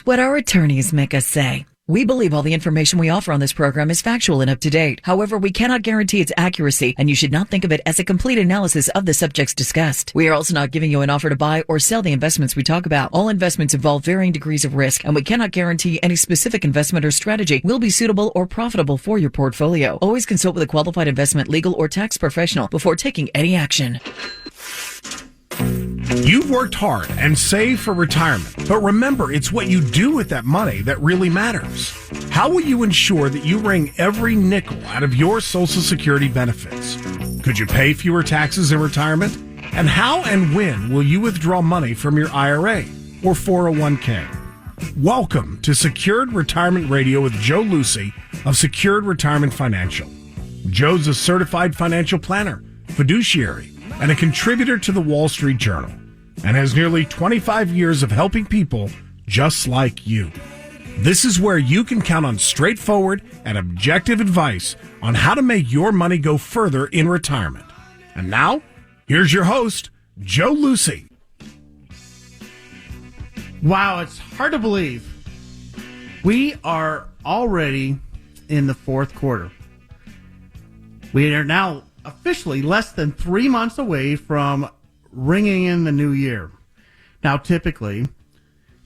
what our attorneys make us say. We believe all the information we offer on this program is factual and up to date. However, we cannot guarantee its accuracy, and you should not think of it as a complete analysis of the subjects discussed. We are also not giving you an offer to buy or sell the investments we talk about. All investments involve varying degrees of risk, and we cannot guarantee any specific investment or strategy will be suitable or profitable for your portfolio. Always consult with a qualified investment, legal, or tax professional before taking any action. You've worked hard and saved for retirement, but remember, it's what you do with that money that really matters. How will you ensure that you wring every nickel out of your Social Security benefits? Could you pay fewer taxes in retirement? And how and when will you withdraw money from your IRA or 401k? Welcome to Secured Retirement Radio with Joe Lucy of Secured Retirement Financial. Joe's a certified financial planner, fiduciary, and a contributor to the Wall Street Journal, and has nearly 25 years of helping people just like you. This is where you can count on straightforward and objective advice on how to make your money go further in retirement. And now, here's your host, Joe Lucy. Wow, it's hard to believe. We are already in the fourth quarter. We are now officially less than 3 months away from ringing in the new year. Now, typically,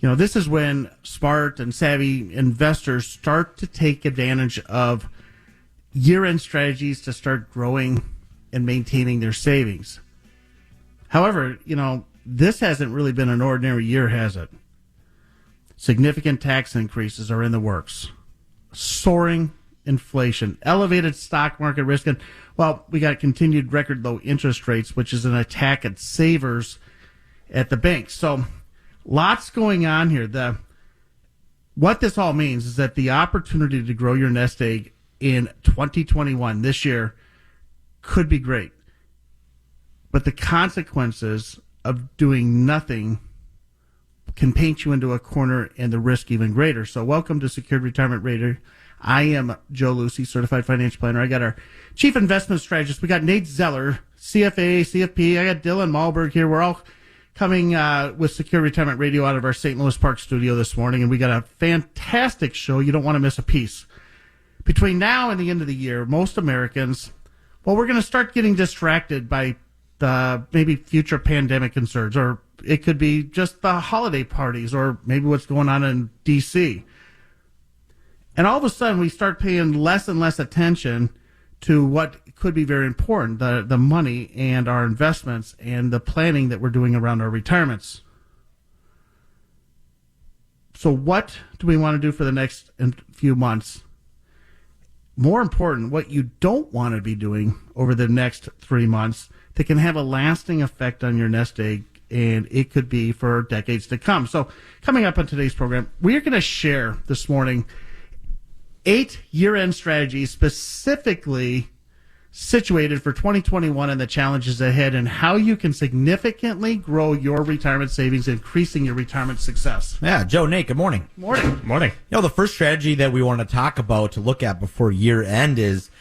this is when smart and savvy investors start to take advantage of year-end strategies to start growing and maintaining their savings. However, this hasn't really been an ordinary year, has it? Significant tax increases are in the works. Soaring inflation, elevated stock market risk, and we got continued record low interest rates, which is an attack at savers at the banks. So lots going on here. What this all means is that the opportunity to grow your nest egg in 2021, this year, could be great. But the consequences of doing nothing can paint you into a corner and the risk even greater. So welcome to Secured Retirement Radio. I am Joe Lucy, certified financial planner. I got our chief investment strategist. We got Nate Zeller, CFA, CFP. I got Dylan Malberg here. We're all coming with Secure Retirement Radio out of our St. Louis Park studio this morning, and we got a fantastic show. You don't want to miss a piece. Between now and the end of the year, most Americans, we're going to start getting distracted by the maybe future pandemic concerns, or it could be just the holiday parties, or maybe what's going on in D.C., and all of a sudden, we start paying less and less attention to what could be very important, the money and our investments and the planning that we're doing around our retirements. So what do we want to do for the next few months? More important, what you don't want to be doing over the next 3 months that can have a lasting effect on your nest egg, and it could be for decades to come. So coming up on today's program, we are going to share this morning 8 year-end strategies specifically situated for 2021 and the challenges ahead, and how you can significantly grow your retirement savings, increasing your retirement success. Yeah, Joe, Nate, good morning. Morning. The first strategy that we want to talk about, to look at before year end is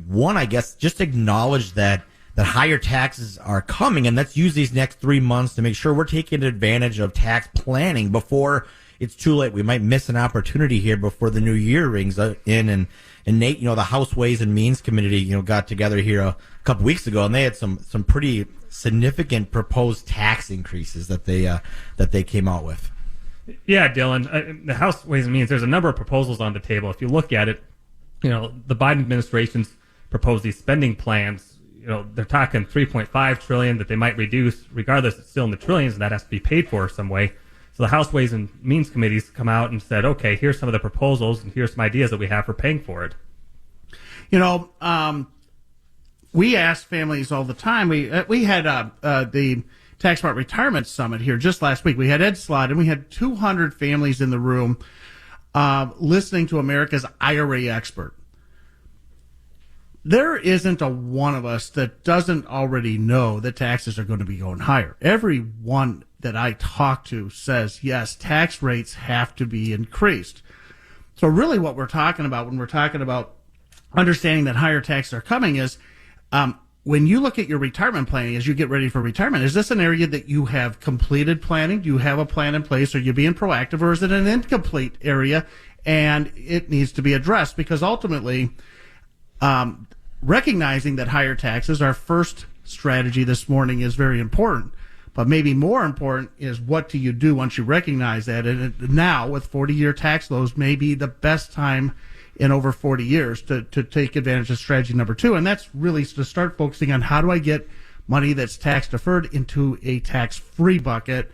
one, I guess, just acknowledge that higher taxes are coming, and let's use these next 3 months to make sure we're taking advantage of tax planning before it's too late. We might miss an opportunity here before the new year rings in. And Nate, the House Ways and Means Committee, got together here a couple weeks ago, and they had some pretty significant proposed tax increases that they came out with. Yeah, Dylan, the House Ways and Means, there's a number of proposals on the table. If you look at it, the Biden administration's proposed these spending plans. They're talking $3.5 trillion that they might reduce. Regardless, it's still in the trillions, and that has to be paid for some way. So the House Ways and Means Committee's come out and said, okay, here's some of the proposals, and here's some ideas that we have for paying for it. We ask families all the time. We had the Tax Smart Retirement Summit here just last week. We had Ed Slott, and we had 200 families in the room listening to America's IRA expert. There isn't a one of us that doesn't already know that taxes are going to be going higher. Everyone that I talk to says, yes, tax rates have to be increased. So really what we're talking about when we're talking about understanding that higher taxes are coming is when you look at your retirement planning as you get ready for retirement, is this an area that you have completed planning? Do you have a plan in place? Are you being proactive, or is it an incomplete area and it needs to be addressed? Because ultimately, recognizing that higher taxes, our first strategy this morning, is very important. But maybe more important is, what do you do once you recognize that? And now, with 40-year tax lows, may be the best time in over 40 years to take advantage of strategy number 2. And that's really to start focusing on, how do I get money that's tax deferred into a tax-free bucket?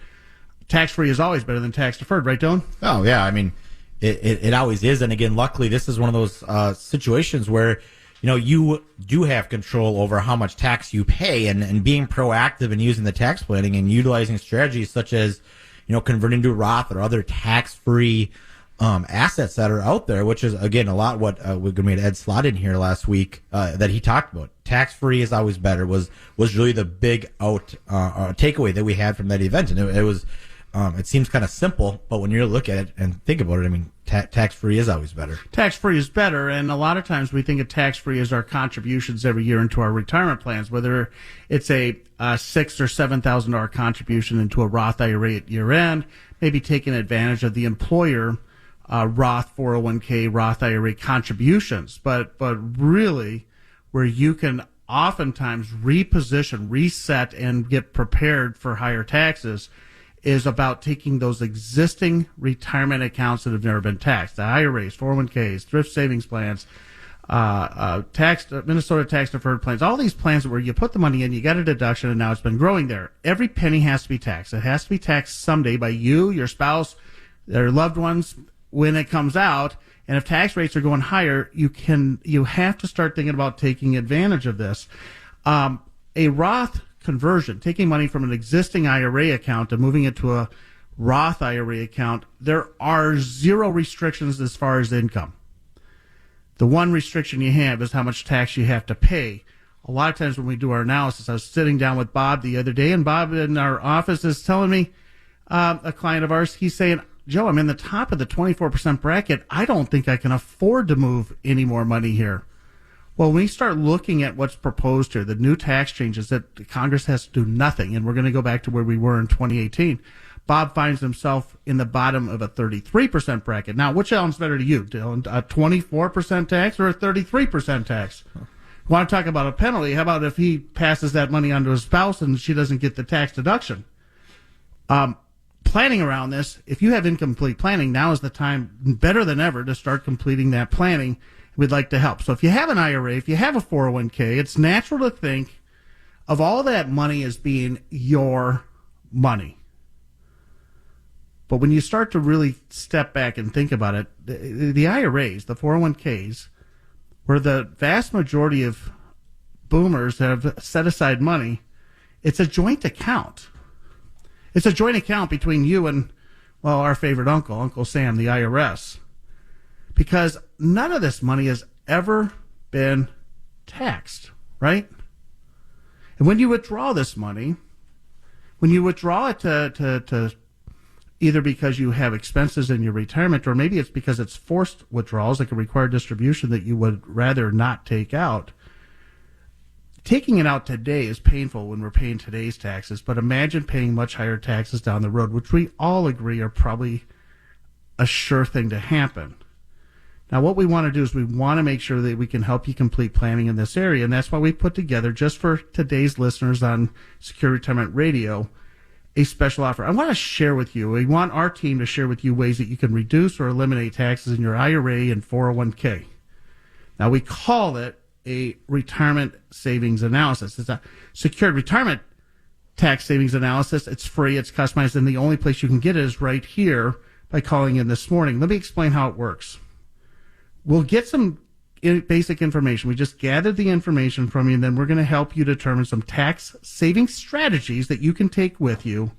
Tax-free is always better than tax deferred, right, Dylan? Oh, yeah. I mean, it always is. And again, luckily, this is one of those situations where, you do have control over how much tax you pay, and being proactive and using the tax planning and utilizing strategies such as, converting to Roth or other tax-free assets that are out there, which is, again, a lot what we made Ed Slott in here last week that he talked about. Tax-free is always better was really the big takeaway that we had from that event. And it was, it seems kind of simple, but when you look at it and think about it, I mean, tax-free is always better. Tax-free is better, and a lot of times we think of tax-free as our contributions every year into our retirement plans, whether it's a $6,000 or $7,000 contribution into a Roth IRA at year end, maybe taking advantage of the employer Roth 401k, Roth IRA contributions, but really where you can oftentimes reposition, reset, and get prepared for higher taxes is about taking those existing retirement accounts that have never been taxed, the IRAs, 401ks, thrift savings plans, Minnesota tax deferred plans, all these plans where you put the money in, you get a deduction, and now it's been growing there. Every penny has to be taxed. It has to be taxed someday by you, your spouse, their loved ones when it comes out. And if tax rates are going higher, you have to start thinking about taking advantage of this. A Roth conversion, taking money from an existing IRA account and moving it to a Roth IRA account, there are zero restrictions as far as income. The one restriction you have is how much tax you have to pay. A lot of times when we do our analysis, I was sitting down with Bob the other day, and Bob in our office is telling me, a client of ours, he's saying, Joe, I'm in the top of the 24% bracket. I don't think I can afford to move any more money here. Well, when we start looking at what's proposed here, the new tax changes that Congress has to do nothing, and we're going to go back to where we were in 2018, Bob finds himself in the bottom of a 33% bracket. Now, which sounds better to you, Dylan? A 24% tax or a 33% tax? Want to talk about a penalty? How about if he passes that money on to his spouse and she doesn't get the tax deduction? Planning around this, if you have incomplete planning, now is the time, better than ever, to start completing that planning. We'd like to help. So if you have an IRA, if you have a 401k, it's natural to think of all that money as being your money. But when you start to really step back and think about it, the IRAs, the 401ks, where the vast majority of boomers have set aside money, it's a joint account. It's a joint account between you and, well, our favorite uncle, Uncle Sam, the IRS. Because none of this money has ever been taxed, right? And when you withdraw this money, when you withdraw it to either because you have expenses in your retirement, or maybe it's because it's forced withdrawals, like a required distribution that you would rather not take out, taking it out today is painful when we're paying today's taxes, but imagine paying much higher taxes down the road, which we all agree are probably a sure thing to happen. Now, what we want to do is we want to make sure that we can help you complete planning in this area, and that's why we put together, just for today's listeners on Secure Retirement Radio, a special offer. I want to share with you, we want our team to share with you ways that you can reduce or eliminate taxes in your IRA and 401k. Now, we call it a retirement savings analysis. It's a secured retirement tax savings analysis. It's free, it's customized, and the only place you can get it is right here by calling in this morning. Let me explain how it works. We'll get some basic information. We just gathered the information from you, and then we're going to help you determine some tax saving strategies that you can take with you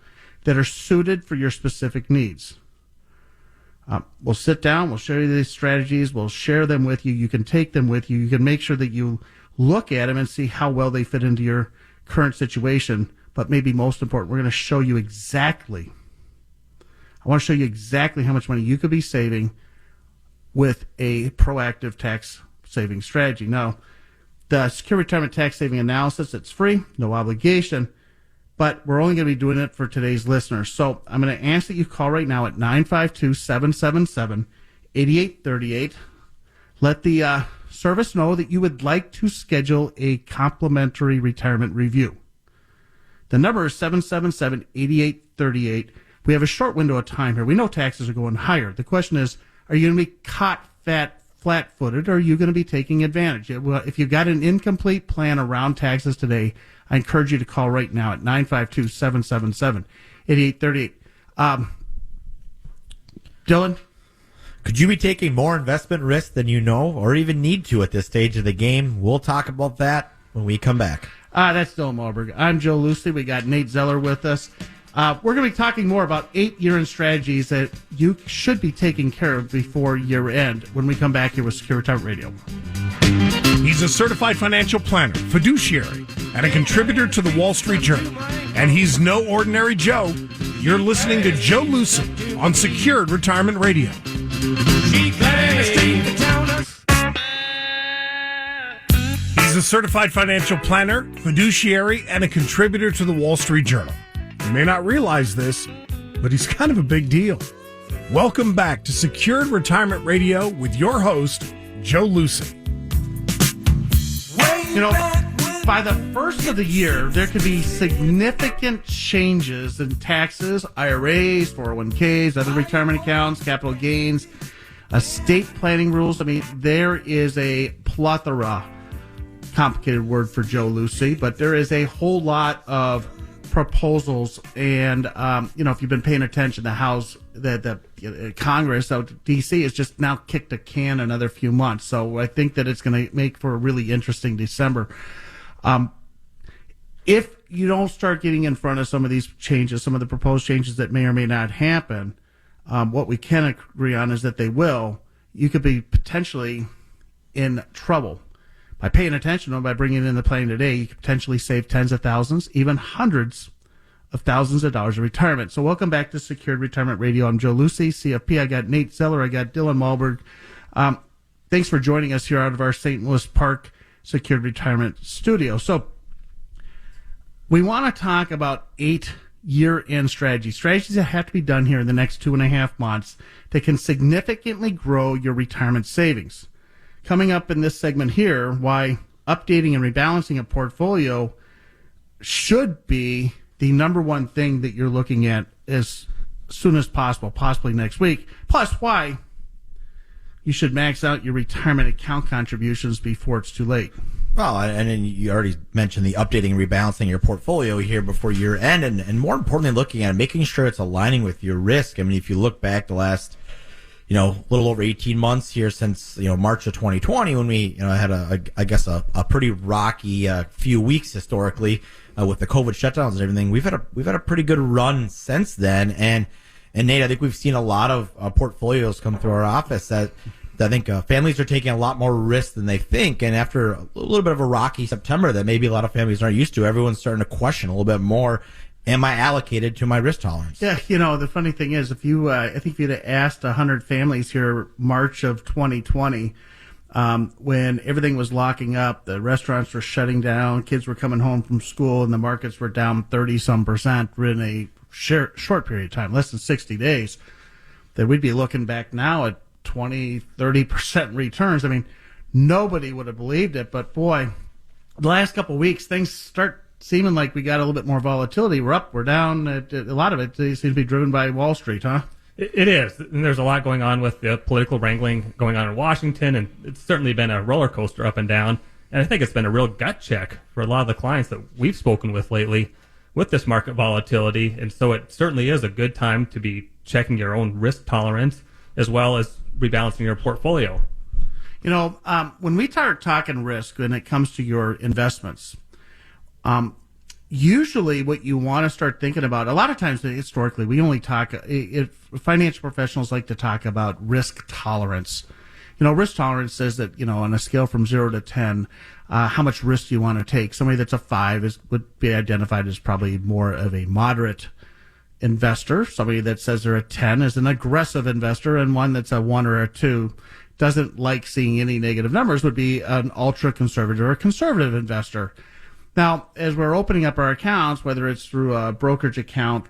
that are suited for your specific needs. We'll sit down, we'll show you these strategies, we'll share them with you. You can take them with you. You can make sure that you look at them and see how well they fit into your current situation. But maybe most important, we're going to show you exactly, I want to show you exactly how much money you could be saving with a proactive tax saving strategy. Now, the Secure Retirement Tax Saving Analysis. It's free, no obligation, but we're only going to be doing it for today's listeners. So I'm going to ask that you call right now at 952-777-8838. Let the service know that you would like to schedule a complimentary retirement review. The number is 777-8838. We have a short window of time here. We know taxes are going higher. The question is, are you going to be caught flat-footed, or are you going to be taking advantage? Well, if you've got an incomplete plan around taxes today, I encourage you to call right now at 952-777-8838. Dylan? Could you be taking more investment risk than you know or even need to at this stage of the game? We'll talk about that when we come back. That's Dylan Malberg. I'm Joe Lucy. We got Nate Zeller with us. We're going to be talking more about 8 year-end strategies that you should be taking care of before year-end when we come back here with Secure Retirement Radio. He's a certified financial planner, fiduciary, and a contributor to the Wall Street Journal. And he's no ordinary Joe. You're listening to Joe Lucy on Secured Retirement Radio. He's a certified financial planner, fiduciary, and a contributor to the Wall Street Journal. You may not realize this, but he's kind of a big deal. Welcome back to Secured Retirement Radio with your host, Joe Lucy. You know, by the first of the year, there could be significant changes in taxes, IRAs, 401ks, other retirement accounts, capital gains, estate planning rules. I mean, there is a plethora, complicated word for Joe Lucy, but there is a whole lot of proposals. And, if you've been paying attention, the House, the Congress out D.C. has just now kicked a can another few months. So I think that it's going to make for a really interesting December. If you don't start getting in front of some of these changes, some of the proposed changes that may or may not happen, what we can agree on is that they will. You could be potentially in trouble. By paying attention, or by bringing in the plan today, you could potentially save tens of thousands, even hundreds of thousands of dollars of retirement. So welcome back to Secured Retirement Radio. I'm Joe Lucy, CFP. I got Nate Zeller. I got Dylan Malberg. Thanks for joining us here out of our St. Louis Park Secured Retirement Studio. So we want to talk about 8 year-end strategies that have to be done here in the next 2.5 months that can significantly grow your retirement savings. Coming up in this segment here, why updating and rebalancing a portfolio should be the number one thing that you're looking at as soon as possible, possibly next week. Plus, why you should max out your retirement account contributions before it's too late. Well, and then you already mentioned the updating and rebalancing your portfolio here before year end, and more importantly, looking at it, making sure it's aligning with your risk. I mean, if you look back the last little over 18 months here since, March of 2020 when we, had a pretty rocky few weeks historically with the COVID shutdowns and everything. We've had a pretty good run since then. And Nate, I think we've seen a lot of portfolios come through our office that I think families are taking a lot more risk than they think. And after a little bit of a rocky September that maybe a lot of families aren't used to, everyone's starting to question a little bit more. Am I allocated to my risk tolerance? Yeah, the funny thing is, if you, I think if you'd have asked 100 families here March of 2020, when everything was locking up, the restaurants were shutting down, kids were coming home from school, and the markets were down 30-some% in a short period of time, less than 60 days, that we'd be looking back now at 20-30% returns. I mean, nobody would have believed it, but boy, the last couple of weeks, things start seeming like we got a little bit more volatility. We're up, we're down. A lot of it seems to be driven by Wall Street, huh? It is. And there's a lot going on with the political wrangling going on in Washington, and it's certainly been a roller coaster up and down. And I think it's been a real gut check for a lot of the clients that we've spoken with lately with this market volatility. And so it certainly is a good time to be checking your own risk tolerance as well as rebalancing your portfolio. When we start talking risk when it comes to your investments, usually what you want to start thinking about, a lot of times historically, we only talk, financial professionals like to talk about risk tolerance. Risk tolerance says that, on a scale from 0 to 10, how much risk do you want to take? Somebody that's a 5 would be identified as probably more of a moderate investor. Somebody that says they're a 10 is an aggressive investor, and one that's a 1 or a 2 doesn't like seeing any negative numbers would be an ultra conservative or conservative investor. Now, as we're opening up our accounts, whether it's through a brokerage account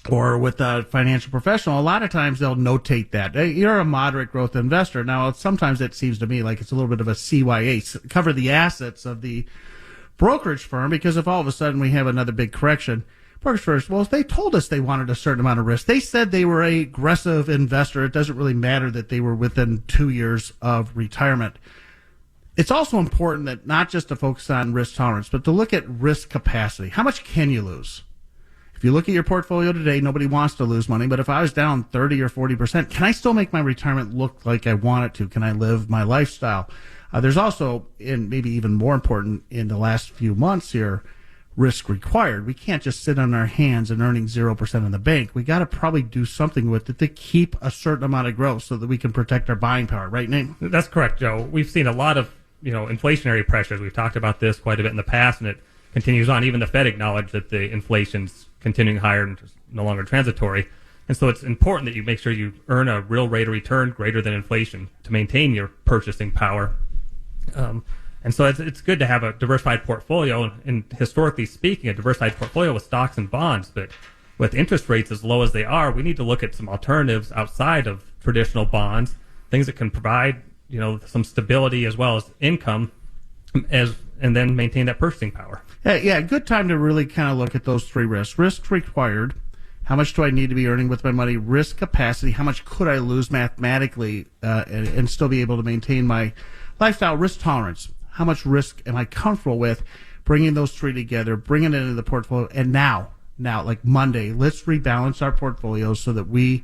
or with a financial professional, a lot of times they'll notate that. Hey, you're a moderate growth investor. Now, sometimes it seems to me like it's a little bit of a CYA, cover the assets of the brokerage firm, because if all of a sudden we have another big correction, brokerage firms, well, if they told us they wanted a certain amount of risk, they said they were a aggressive investor, it doesn't really matter that they were within 2 years of retirement. It's also important that not just to focus on risk tolerance, but to look at risk capacity. How much can you lose? If you look at your portfolio today, nobody wants to lose money, but if I was down 30 or 40%, can I still make my retirement look like I want it to? Can I live my lifestyle? There's also, and maybe even more important in the last few months here, risk required. We can't just sit on our hands and earning 0% in the bank. We got to probably do something with it to keep a certain amount of growth so that we can protect our buying power. Right, Nate? That's correct, Joe. We've seen a lot of inflationary pressures. We've talked about this quite a bit in the past, and it continues on. Even the Fed acknowledged that the inflation's continuing higher and no longer transitory. And so it's important that you make sure you earn a real rate of return greater than inflation to maintain your purchasing power. And so it's good to have a diversified portfolio, and historically speaking, a diversified portfolio with stocks and bonds. But with interest rates as low as they are, we need to look at some alternatives outside of traditional bonds, things that can provide some stability as well as income, and then maintain that purchasing power. Yeah, good time to really kind of look at those three risks. Risk required. How much do I need to be earning with my money? Risk capacity. How much could I lose mathematically and still be able to maintain my lifestyle? Risk tolerance. How much risk am I comfortable with? Bringing those three together, bringing it into the portfolio. And now, like Monday, let's rebalance our portfolios so that we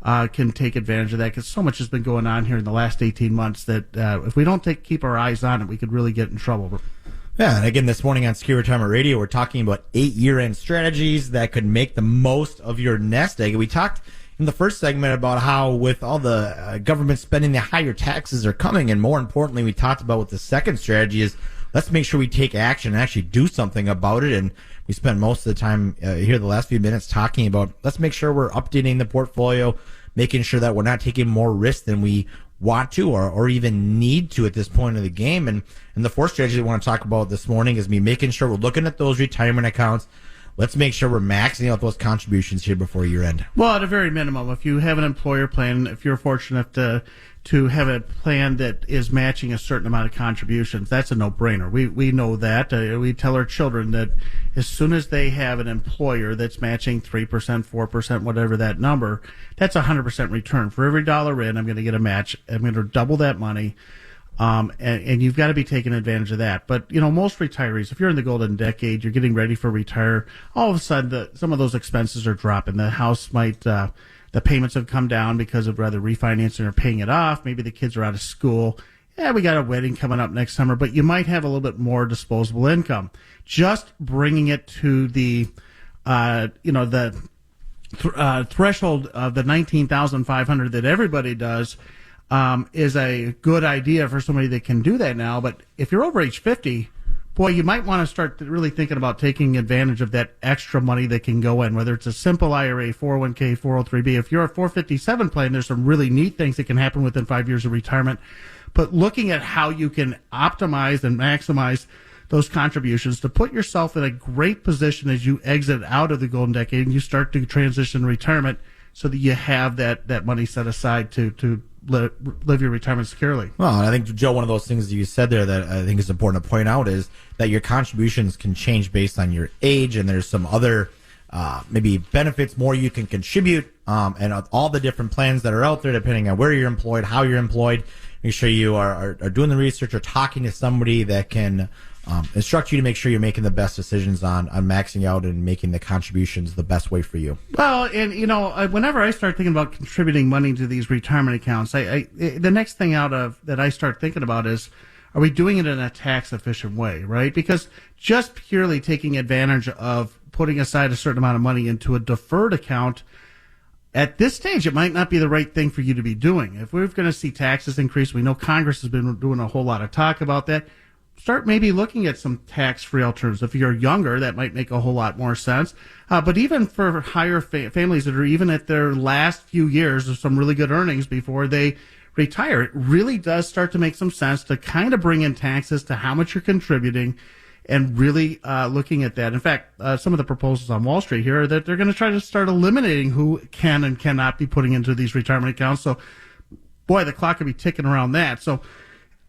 can take advantage of that, because so much has been going on here in the last 18 months that if we don't keep our eyes on it, we could really get in trouble. Yeah, and again, this morning on Secure Retirement Radio, we're talking about 8 year-end strategies that could make the most of your nest egg. We talked in the first segment about how with all the government spending, the higher taxes are coming, and more importantly, we talked about what the second strategy is. Let's make sure we take action and actually do something about it. And we spent most of the time here the last few minutes talking about let's make sure we're updating the portfolio, making sure that we're not taking more risk than we want to or even need to at this point of the game. And the fourth strategy we want to talk about this morning is me making sure we're looking at those retirement accounts. Let's make sure we're maxing out those contributions here before year end. Well, at a very minimum, if you have an employer plan, if you're fortunate to have a plan that is matching a certain amount of contributions, that's a no-brainer. We know that. We tell our children that as soon as they have an employer that's matching 3%, 4%, whatever that number, that's 100% return. For every dollar in, I'm going to get a match. I'm going to double that money. And you've got to be taking advantage of that. But, most retirees, if you're in the golden decade, you're getting ready for retire, all of a sudden some of those expenses are dropping. The house might, the payments have come down because of rather refinancing or paying it off. Maybe the kids are out of school. Yeah, we got a wedding coming up next summer, but you might have a little bit more disposable income. Just bringing it to the, threshold of the $19,500 that everybody does, is a good idea for somebody that can do that now. But if you're over age 50, boy, you might want to start really thinking about taking advantage of that extra money that can go in, whether it's a simple IRA, 401k, 403b. If you're a 457 plan, there's some really neat things that can happen within 5 years of retirement. But looking at how you can optimize and maximize those contributions to put yourself in a great position as you exit out of the golden decade and you start to transition to retirement so that you have that money set aside to live your retirement securely. Well, and I think, Joe, one of those things that you said there that I think is important to point out is that your contributions can change based on your age, and there's some other maybe benefits more you can contribute, and all the different plans that are out there depending on where you're employed, how you're employed. Make sure you are doing the research or talking to somebody that can instruct you to make sure you're making the best decisions on maxing out and making the contributions the best way for you. Well, and whenever I start thinking about contributing money to these retirement accounts, the next thing out of that I start thinking about is, are we doing it in a tax efficient way, right? Because just purely taking advantage of putting aside a certain amount of money into a deferred account, at this stage, it might not be the right thing for you to be doing. If we're going to see taxes increase, we know Congress has been doing a whole lot of talk about that. start maybe looking at some tax-free alternatives. If you're younger, that might make a whole lot more sense. But even for higher families that are even at their last few years of some really good earnings before they retire, it really does start to make some sense to kind of bring in taxes to how much you're contributing and really looking at that. In fact, some of the proposals on Wall Street here are that they're going to try to start eliminating who can and cannot be putting into these retirement accounts. So, boy, the clock could be ticking around that. So,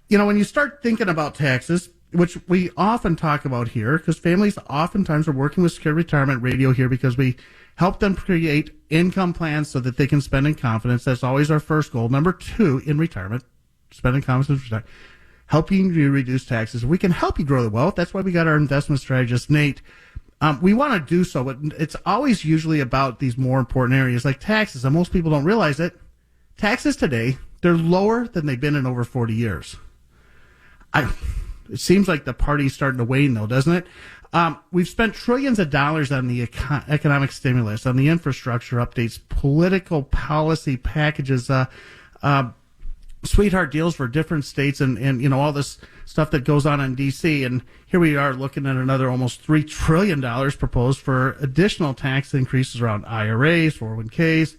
when you start thinking about taxes, which we often talk about here, because families oftentimes are working with Secure Retirement Radio here because we help them create income plans so that they can spend in confidence. That's always our first goal. Number 2 in retirement, spend in confidence, helping you reduce taxes. We can help you grow the wealth. That's why we got our investment strategist, Nate. We want to do so, but it's always usually about these more important areas like taxes. And most people don't realize it. Taxes today, they're lower than they've been in over 40 years. It seems like the party's starting to wane, though, doesn't it? We've spent trillions of dollars on the economic stimulus, on the infrastructure updates, political policy packages, sweetheart deals for different states, and all this stuff that goes on in D.C. And here we are looking at another almost $3 trillion proposed for additional tax increases around IRAs, 401ks.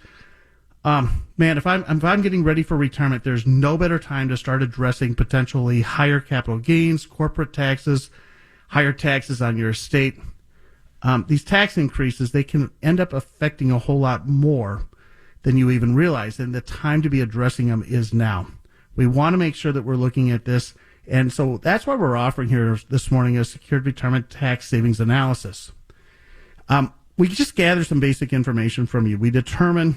Man, if I'm getting ready for retirement, there's no better time to start addressing potentially higher capital gains, corporate taxes, higher taxes on your estate. These tax increases, they can end up affecting a whole lot more than you even realize, and the time to be addressing them is now. We want to make sure that we're looking at this, and so that's why we're offering here this morning a secured retirement tax savings analysis. We just gather some basic information from you. We determine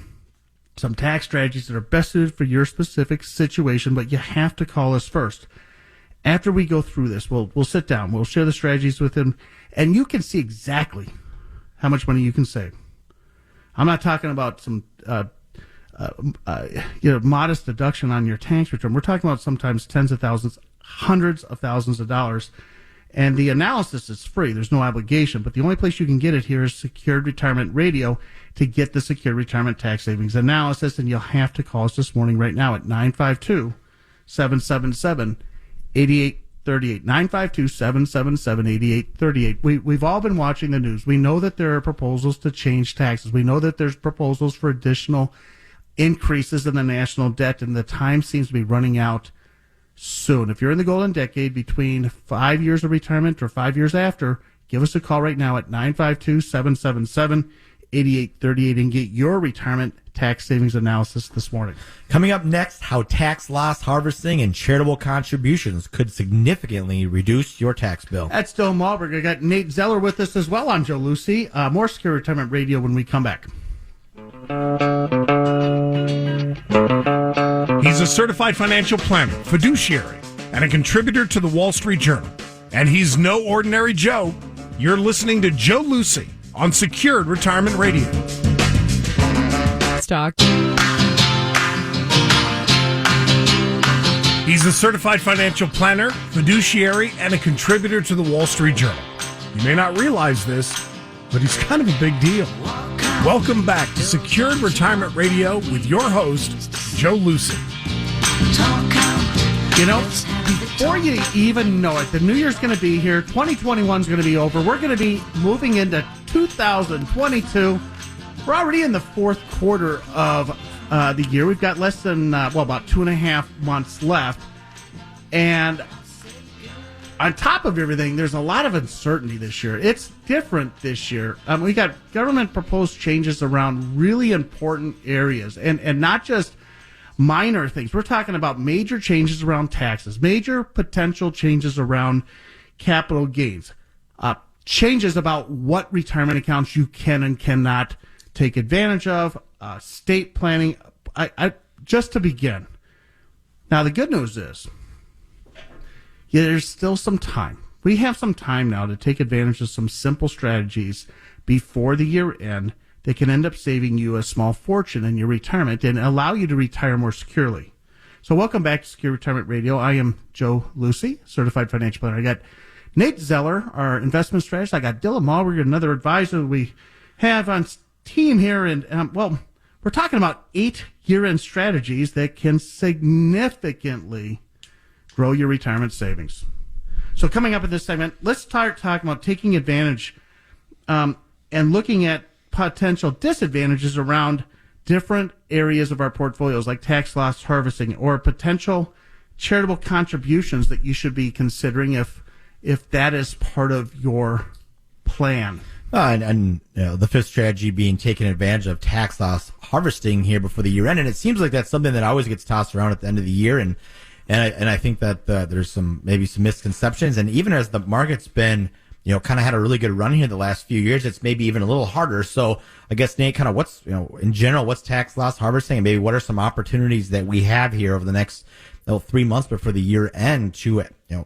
some tax strategies that are best suited for your specific situation, but you have to call us first. After we go through this, we'll sit down, we'll share the strategies with him, and you can see exactly how much money you can save. I'm not talking about some modest deduction on your tax return. We're talking about sometimes tens of thousands, hundreds of thousands of dollars. And the analysis is free. There's no obligation. But the only place you can get it here is Secured Retirement Radio to get the Secured Retirement Tax Savings Analysis. And you'll have to call us this morning right now at 952-777-8838. 952-777-8838. We've all been watching the news. We know that there are proposals to change taxes. We know that there's proposals for additional increases in the national debt. And the time seems to be running out soon. If you're in the golden decade between 5 years of retirement or 5 years after, give us a call right now at 952-777-8838 and get your retirement tax savings analysis this morning. Coming up next, how tax loss harvesting and charitable contributions could significantly reduce your tax bill. That's Dylan Malberg. I got Nate Zeller with us as well on Joe Lucy. More Secure Retirement Radio when we come back. He's a certified financial planner, fiduciary, and a contributor to the Wall Street Journal. And he's no ordinary Joe. You're listening to Joe Lucy on Secured Retirement Radio. Stock. He's a certified financial planner, fiduciary, and a contributor to the Wall Street Journal. You may not realize this, but he's kind of a big deal. Welcome back to Secured Retirement Radio with your host, Joe Lucy. Before you even know it, the new year's going to be here. 2021 is going to be over. We're going to be moving into 2022. We're already in the fourth quarter of the year. We've got less than, about 2.5 months left. And on top of everything, there's a lot of uncertainty this year. It's different this year. We got government proposed changes around really important areas and not just minor things. We're talking about major changes around taxes, major potential changes around capital gains, changes about what retirement accounts you can and cannot take advantage of, state planning. Just to begin. Now, the good news is, there's still some time. We have some time now to take advantage of some simple strategies before the year end that can end up saving you a small fortune in your retirement and allow you to retire more securely. So welcome back to Secure Retirement Radio. I am Joe Lucy, certified financial planner. I got Nate Zeller, our investment strategist. I got Dylan Malberg, another advisor we have on team here. And, we're talking about 8 year-end strategies that can significantly grow your retirement savings. So coming up in this segment, let's start talking about taking advantage and looking at potential disadvantages around different areas of our portfolios, like tax loss harvesting or potential charitable contributions that you should be considering if that is part of your plan. And the fifth strategy being taking advantage of tax loss harvesting here before the year end. And it seems like that's something that always gets tossed around at the end of the year. And I think that there's maybe some misconceptions. And even as the market's been, kind of had a really good run here the last few years, it's maybe even a little harder. So I guess, Nate, kind of what's, in general, what's tax loss harvesting, and maybe what are some opportunities that we have here over the next 3 months before the year end to,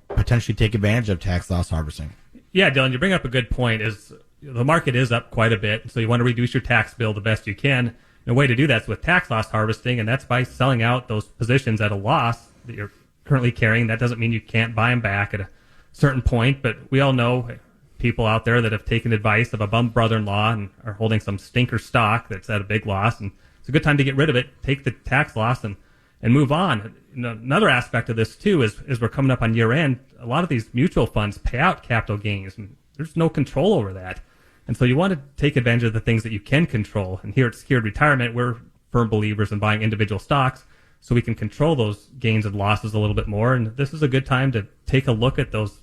potentially take advantage of tax loss harvesting? Yeah, Dylan, you bring up a good point. Is the market is up quite a bit, so you want to reduce your tax bill the best you can. And a way to do that's with tax loss harvesting, and that's by selling out those positions at a loss that you're currently carrying. That doesn't mean you can't buy them back at a certain point, but we all know people out there that have taken advice of a bum brother-in-law and are holding some stinker stock that's at a big loss, and it's a good time to get rid of it, take the tax loss, and move on. Another aspect of this, too, is we're coming up on year-end, a lot of these mutual funds pay out capital gains, and there's no control over that. And so you want to take advantage of the things that you can control. And here at Secured Retirement, we're firm believers in buying individual stocks so we can control those gains and losses a little bit more. And this is a good time to take a look at those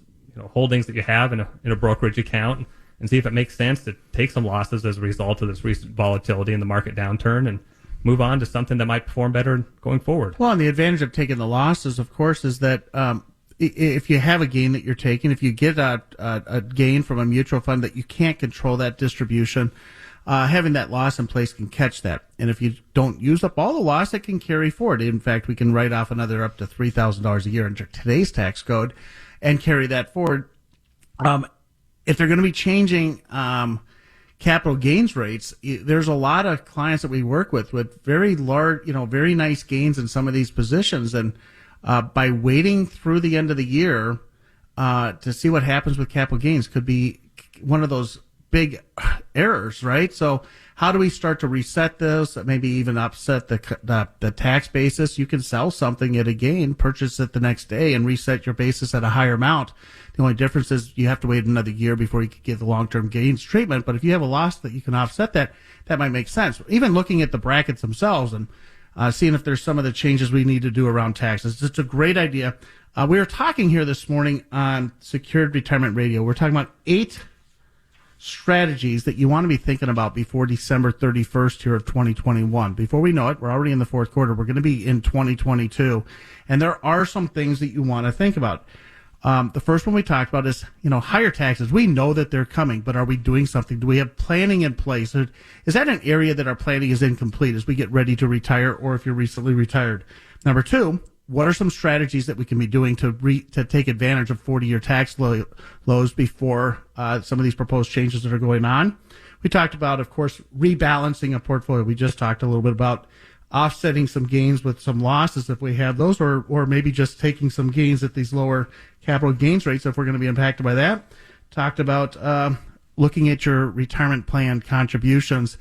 holdings that you have in a brokerage account and see if it makes sense to take some losses as a result of this recent volatility in the market downturn and move on to something that might perform better going forward. Well, and the advantage of taking the losses, of course, is that if you have a gain that you're taking, if you get a gain from a mutual fund that you can't control that distribution, having that loss in place can catch that. And if you don't use up all the loss, it can carry forward. In fact, we can write off another up to $3,000 a year under today's tax code and carry that forward. If they're going to be changing capital gains rates, there's a lot of clients that we work with very large, very nice gains in some of these positions. And by waiting through the end of the year to see what happens with capital gains could be one of those big errors, right? So how do we start to reset those, maybe even upset the tax basis? You can sell something at a gain, purchase it the next day, and reset your basis at a higher amount. The only difference is you have to wait another year before you can get the long-term gains treatment. But if you have a loss that you can offset that might make sense. Even looking at the brackets themselves and seeing if there's some of the changes we need to do around taxes. It's a great idea. We were talking here this morning on Secured Retirement Radio. We're talking about 8 strategies that you want to be thinking about before December 31st here of 2021. Before we know it, we're already in the fourth quarter. We're going to be in 2022. And there are some things that you want to think about. The first one we talked about is, higher taxes. We know that they're coming, but are we doing something? Do we have planning in place? Is that an area that our planning is incomplete as we get ready to retire, or if you're recently retired? Number 2, what are some strategies that we can be doing to take advantage of 40-year tax lows before some of these proposed changes that are going on? We talked about, of course, rebalancing a portfolio. We just talked a little bit about offsetting some gains with some losses if we have those, or maybe just taking some gains at these lower capital gains rates if we're going to be impacted by that. Talked about looking at your retirement plan contributions,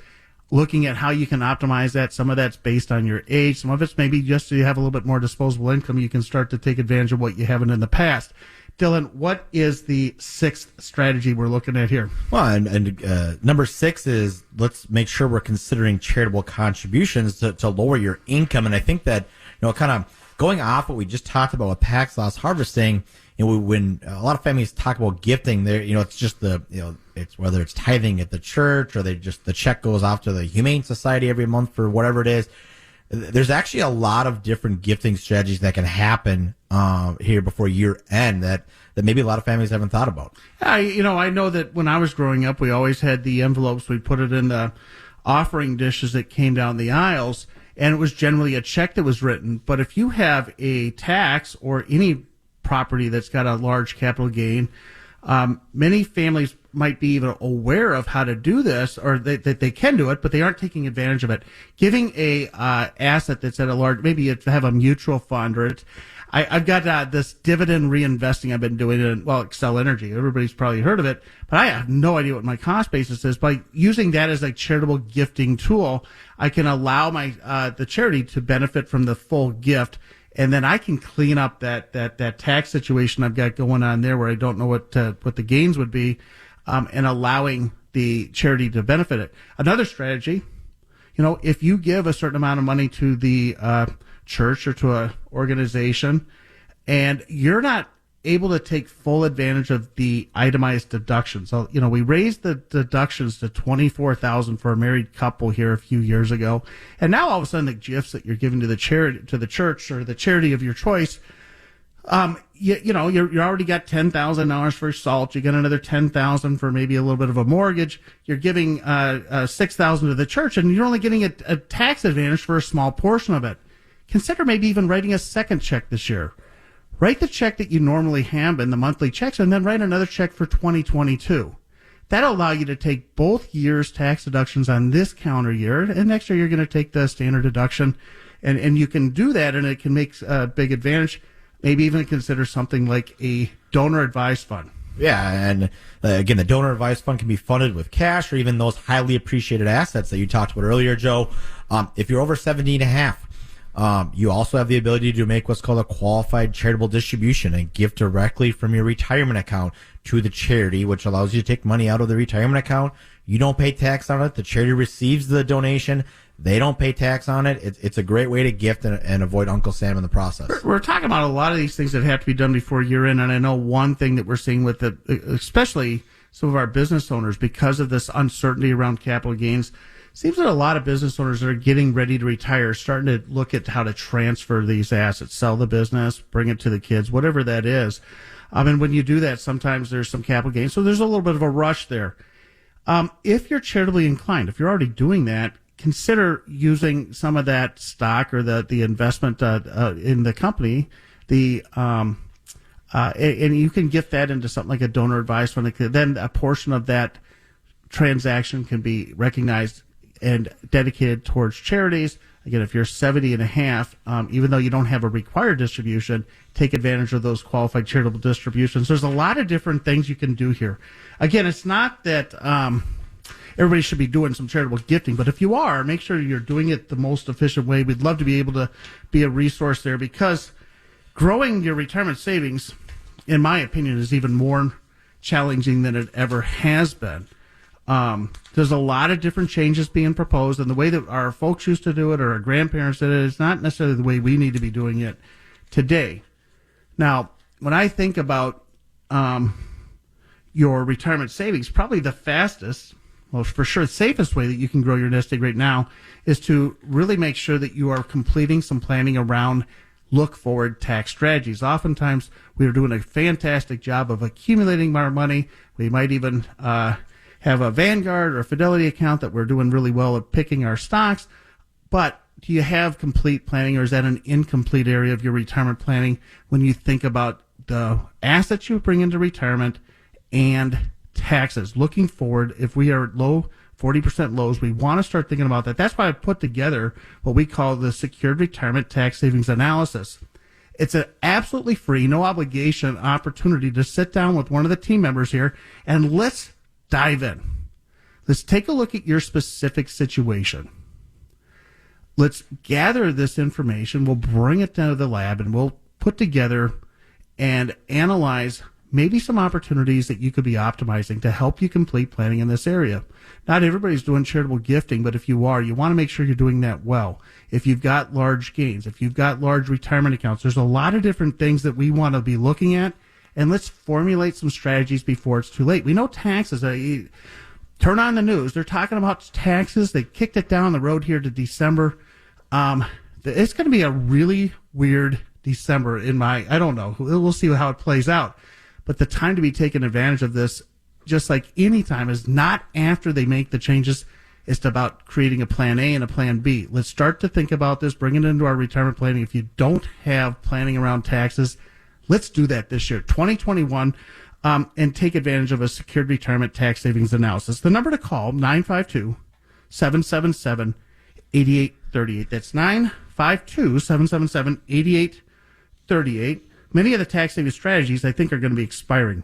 looking at how you can optimize that. Some of that's based on your age. Some of it's maybe just so you have a little bit more disposable income. You can start to take advantage of what you haven't in the past. Dylan, what is the 6th strategy we're looking at here? Well, and number 6 is let's make sure we're considering charitable contributions to lower your income. And I think that, kind of going off what we just talked about with tax loss harvesting, when a lot of families talk about gifting, there, it's just it's whether it's tithing at the church or the check goes off to the Humane Society every month for whatever it is. There's actually a lot of different gifting strategies that can happen here before year end that maybe a lot of families haven't thought about. I know that when I was growing up, we always had the envelopes. We put it in the offering dishes that came down the aisles, and it was generally a check that was written. But if you have a tax or any property that's got a large capital gain, many families might be even aware of how to do this, or that they can do it, but they aren't taking advantage of it. Giving a asset that's at a large, maybe you have a mutual fund, or I've got this dividend reinvesting I've been doing in, Excel Energy. Everybody's probably heard of it, but I have no idea what my cost basis is. By using that as a charitable gifting tool, I can allow the charity to benefit from the full gift and then I can clean up that tax situation I've got going on there where I don't know what the gains would be, and allowing the charity to benefit it. Another strategy, if you give a certain amount of money to the church or to an organization, and you're not able to take full advantage of the itemized deductions. So, we raised the deductions to $24,000 for a married couple here a few years ago. And now all of a sudden the gifts that you're giving to the charity, to the church or the charity of your choice, you're already got $10,000 for salt. You got another $10,000 for maybe a little bit of a mortgage. You're giving $6,000 to the church, and you're only getting a tax advantage for a small portion of it. Consider maybe even writing a second check this year. Write the check that you normally have in the monthly checks, and then write another check for 2022. That'll allow you to take both years' tax deductions on this calendar year, and next year you're going to take the standard deduction, and you can do that, and it can make a big advantage. Maybe even consider something like a donor advised fund. Yeah, and again, the donor advised fund can be funded with cash or even those highly appreciated assets that you talked about earlier, Joe. If you're over 70 and a half, you also have the ability to make what's called a qualified charitable distribution and give directly from your retirement account to the charity, which allows you to take money out of the retirement account. You don't pay tax on it. The charity receives the donation. They don't pay tax on it. It's a great way to gift and avoid Uncle Sam in the process. We're talking about a lot of these things that have to be done before year end, and I know one thing that we're seeing with it, especially some of our business owners, because of this uncertainty around capital gains, seems that a lot of business owners that are getting ready to retire, starting to look at how to transfer these assets, sell the business, bring it to the kids, whatever that is. And when you do that, sometimes there's some capital gains. So there's a little bit of a rush there. If you're charitably inclined, if you're already doing that, consider using some of that stock or the investment in the company, and you can gift that into something like a donor advised fund. Then a portion of that transaction can be recognized and dedicated towards charities. Again, if you're 70 and a half, even though you don't have a required distribution, take advantage of those qualified charitable distributions. There's a lot of different things you can do here. Again, it's not that everybody should be doing some charitable gifting, but if you are, make sure you're doing it the most efficient way. We'd love to be able to be a resource there, because growing your retirement savings, in my opinion, is even more challenging than it ever has been. There's a lot of different changes being proposed, and the way that our folks used to do it or our grandparents did it is not necessarily the way we need to be doing it today. Now, when I think about your retirement savings, probably the fastest, well, for sure, the safest way that you can grow your nest egg right now is to really make sure that you are completing some planning around look-forward tax strategies. Oftentimes, we are doing a fantastic job of accumulating our money. We might even have a Vanguard or a Fidelity account that we're doing really well at picking our stocks. But do you have complete planning, or is that an incomplete area of your retirement planning when you think about the assets you bring into retirement and taxes? Looking forward, if we are at low 40% lows, we want to start thinking about that. That's why I put together what we call the Secured Retirement Tax Savings Analysis. It's an absolutely free, no obligation opportunity to sit down with one of the team members here and let's dive in. Let's take a look at your specific situation. Let's gather this information. We'll bring it down to the lab and we'll put together and analyze maybe some opportunities that you could be optimizing to help you complete planning in this area. Not everybody's doing charitable gifting, but if you are, you want to make sure you're doing that well. If you've got large gains, if you've got large retirement accounts, there's a lot of different things that we want to be looking at, and let's formulate some strategies before it's too late. We know taxes. Turn on the news. They're talking about taxes. They kicked it down the road here to December. It's going to be a really weird December I don't know. We'll see how it plays out. But the time to be taking advantage of this, just like any time, is not after they make the changes. It's about creating a plan A and a plan B. Let's start to think about this, bring it into our retirement planning. If you don't have planning around taxes, let's do that this year, 2021, and take advantage of a Secured Retirement Tax Savings Analysis. The number to call, 952-777-8838. That's 952-777-8838. Many of the tax savings strategies, I think, are going to be expiring.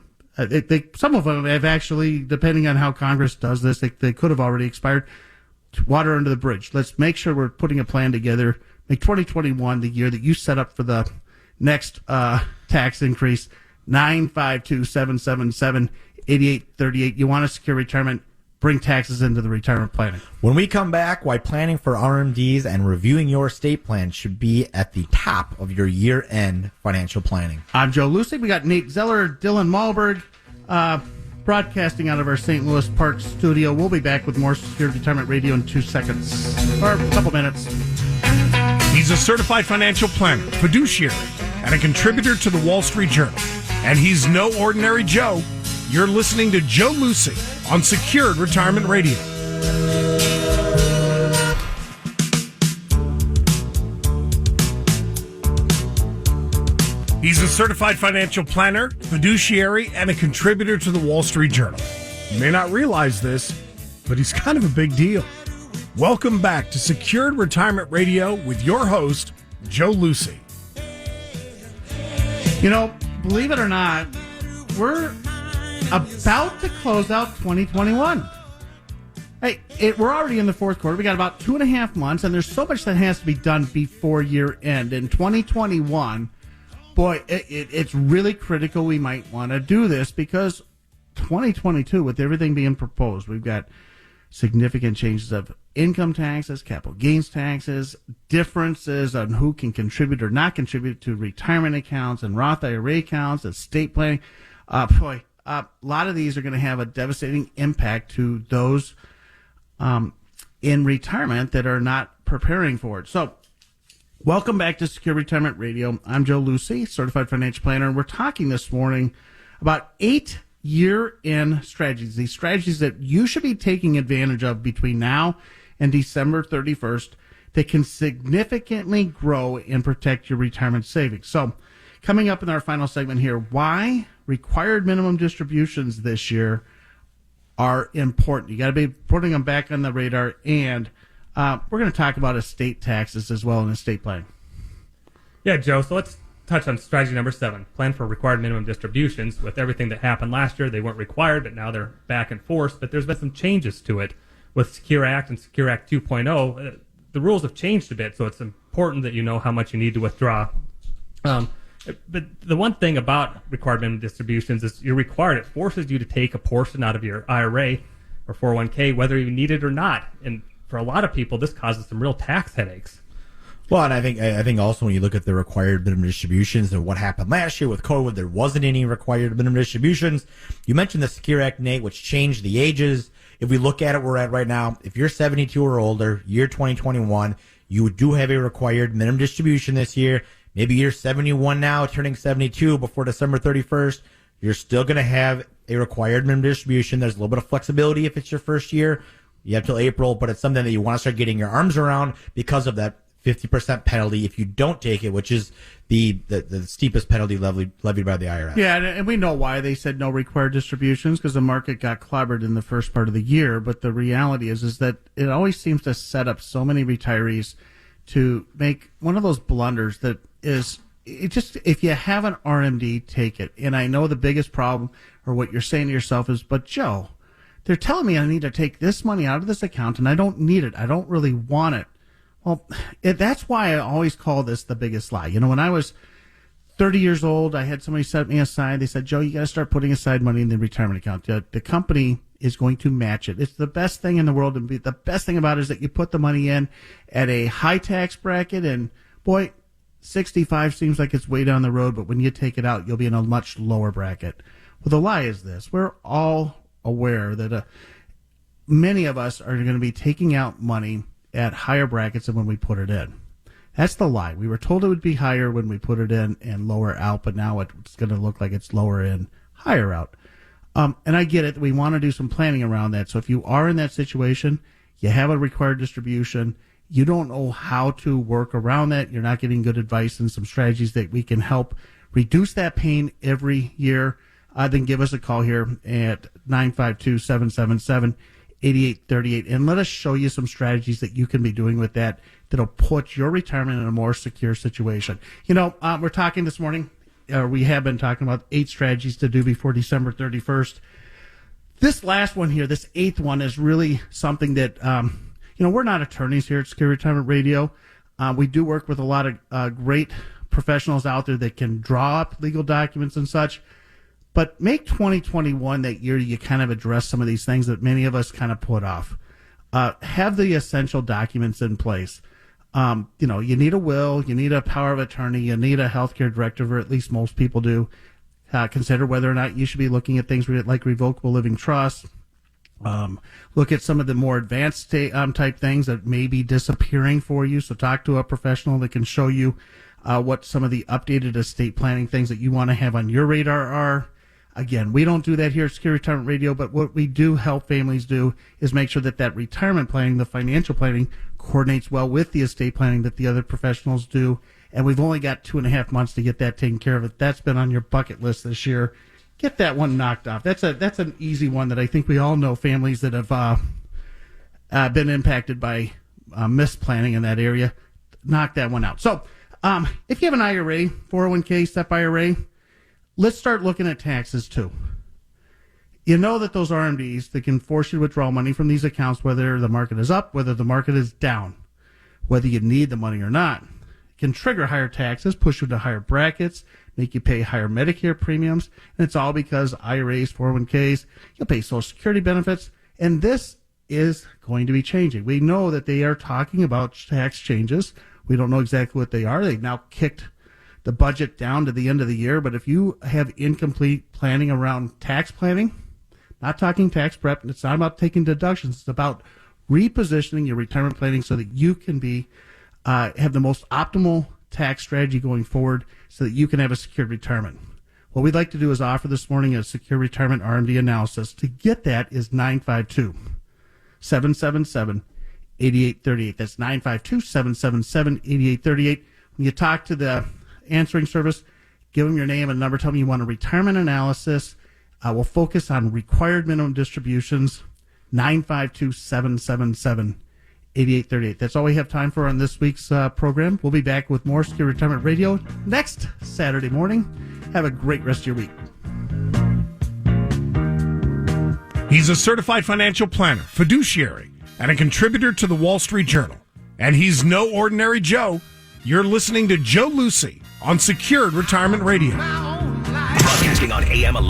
Some of them have actually, depending on how Congress does this, they could have already expired. Water under the bridge. Let's make sure we're putting a plan together make 2021 the year that you set up for the next tax increase. 952-777-8838. You want a secure retirement? Bring taxes into the retirement planning. When we come back, why planning for RMDs and reviewing your estate plan should be at the top of your year-end financial planning. I'm Joe Lucy. We got Nate Zeller, Dylan Malberg, broadcasting out of our St. Louis Park studio. We'll be back with more Secure Retirement Radio in 2 seconds, or a couple minutes. He's a certified financial planner, fiduciary, and a contributor to the Wall Street Journal. And he's no ordinary Joe. You're listening to Joe Lucy on Secured Retirement Radio. He's a certified financial planner, fiduciary, and a contributor to the Wall Street Journal. You may not realize this, but he's kind of a big deal. Welcome back to Secured Retirement Radio with your host, Joe Lucy. You know, believe it or not, we're about to close out 2021. Hey, we're already in the fourth quarter. We got about 2.5 months, and there's so much that has to be done before year end. In 2021, boy, it's really critical we might want to do this because 2022, with everything being proposed, we've got significant changes of income taxes, capital gains taxes, differences on who can contribute or not contribute to retirement accounts and Roth IRA accounts, estate planning. A lot of these are going to have a devastating impact to those in retirement that are not preparing for it. So, welcome back to Secure Retirement Radio. I'm Joe Lucy, certified financial planner, and we're talking this morning about 8 year-end strategies, these strategies that you should be taking advantage of between now and December 31st that can significantly grow and protect your retirement savings. So, coming up in our final segment here, why required minimum distributions this year are important. You got to be putting them back on the radar, and we're going to talk about estate taxes as well and estate planning. Yeah, Joe, so let's touch on strategy number 7, plan for required minimum distributions. With everything that happened last year, they weren't required, but now they're back in force. But there's been some changes to it. With Secure Act and Secure Act 2.0, the rules have changed a bit, so it's important that you know how much you need to withdraw. But the one thing about required minimum distributions is you're required. It forces you to take a portion out of your IRA or 401k, whether you need it or not. And for a lot of people, this causes some real tax headaches. Well, and I think also when you look at the required minimum distributions and what happened last year with COVID, there wasn't any required minimum distributions. You mentioned the Secure Act, Nate, which changed the ages. If we look at it, we're at right now, if you're 72 or older, year 2021, you do have a required minimum distribution this year. Maybe you're 71 now, turning 72 before December 31st. You're still going to have a required minimum distribution. There's a little bit of flexibility if it's your first year. You have till April, but it's something that you want to start getting your arms around because of that 50% penalty if you don't take it, which is the steepest penalty levied by the IRS. Yeah, and we know why they said no required distributions, because the market got clobbered in the first part of the year. But the reality is that it always seems to set up so many retirees to make one of those blunders that is, it just, if you have an RMD, take it. And I know the biggest problem, or what you're saying to yourself is, but Joe, they're telling me I need to take this money out of this account and I don't need it. I don't really want it. Well, that's why I always call this the biggest lie. You know, when I was 30 years old, I had somebody set me aside. They said, Joe, you got to start putting aside money in the retirement account. The company is going to match it. It's the best thing in the world. And the best thing about it is that you put the money in at a high tax bracket, and boy, 65 seems like it's way down the road, but when you take it out, you'll be in a much lower bracket. Well, the lie is this. We're all aware that many of us are going to be taking out money at higher brackets than when we put it in. That's the lie. We were told it would be higher when we put it in and lower out, but now it's going to look like it's lower in, higher out. And I get it. We want to do some planning around that. So if you are in that situation, you have a required distribution, you don't know how to work around that, you're not getting good advice and some strategies that we can help reduce that pain every year, then give us a call here at 952-777-8838 and let us show you some strategies that you can be doing with that that'll put your retirement in a more secure situation. You know, we're talking this morning, we have been talking about 8 strategies to do before December 31st. This last one here, this 8th one, is really something that, you know, we're not attorneys here at Secure Retirement Radio. We do work with a lot of great professionals out there that can draw up legal documents and such. But make 2021 that year you kind of address some of these things that many of us kind of put off. Have the essential documents in place. You need a will, you need a power of attorney, you need a healthcare directive, or at least most people do. Consider whether or not you should be looking at things like revocable living trust. Look at some of the more advanced type things that may be disappearing for you. So talk to a professional that can show you what some of the updated estate planning things that you want to have on your radar are. Again, we don't do that here at Secure Retirement Radio, but what we do help families do is make sure that retirement planning, the financial planning, coordinates well with the estate planning that the other professionals do. And we've only got 2.5 months to get that taken care of. If that's been on your bucket list this year, get that one knocked off. That's an easy one that I think we all know families that have been impacted by misplanning in that area. Knock that one out. So if you have an IRA, 401k, SEP IRA, let's start looking at taxes too. You know that those RMDs that can force you to withdraw money from these accounts, whether the market is up, whether the market is down, whether you need the money or not, can trigger higher taxes, push you to higher brackets, make you pay higher Medicare premiums. And it's all because IRAs, 401ks, you'll pay Social Security benefits. And this is going to be changing. We know that they are talking about tax changes. We don't know exactly what they are. They've now kicked the budget down to the end of the year. But if you have incomplete planning around tax planning, not talking tax prep, it's not about taking deductions. It's about repositioning your retirement planning so that you can have the most optimal tax strategy going forward so that you can have a secured retirement. What we'd like to do is offer this morning a secure retirement RMD analysis. To get that is 952-777-8838. That's 952-777-8838. When you talk to the answering service, give them your name and number, tell them you want a retirement analysis. We'll focus on required minimum distributions, 952-777-8838. That's all we have time for on this week's program. We'll be back with more Secure Retirement Radio next Saturday morning. Have a great rest of your week. He's a certified financial planner, fiduciary, and a contributor to the Wall Street Journal. And he's no ordinary Joe. You're listening to Joe Lucy on Secured Retirement Radio. Broadcasting on AM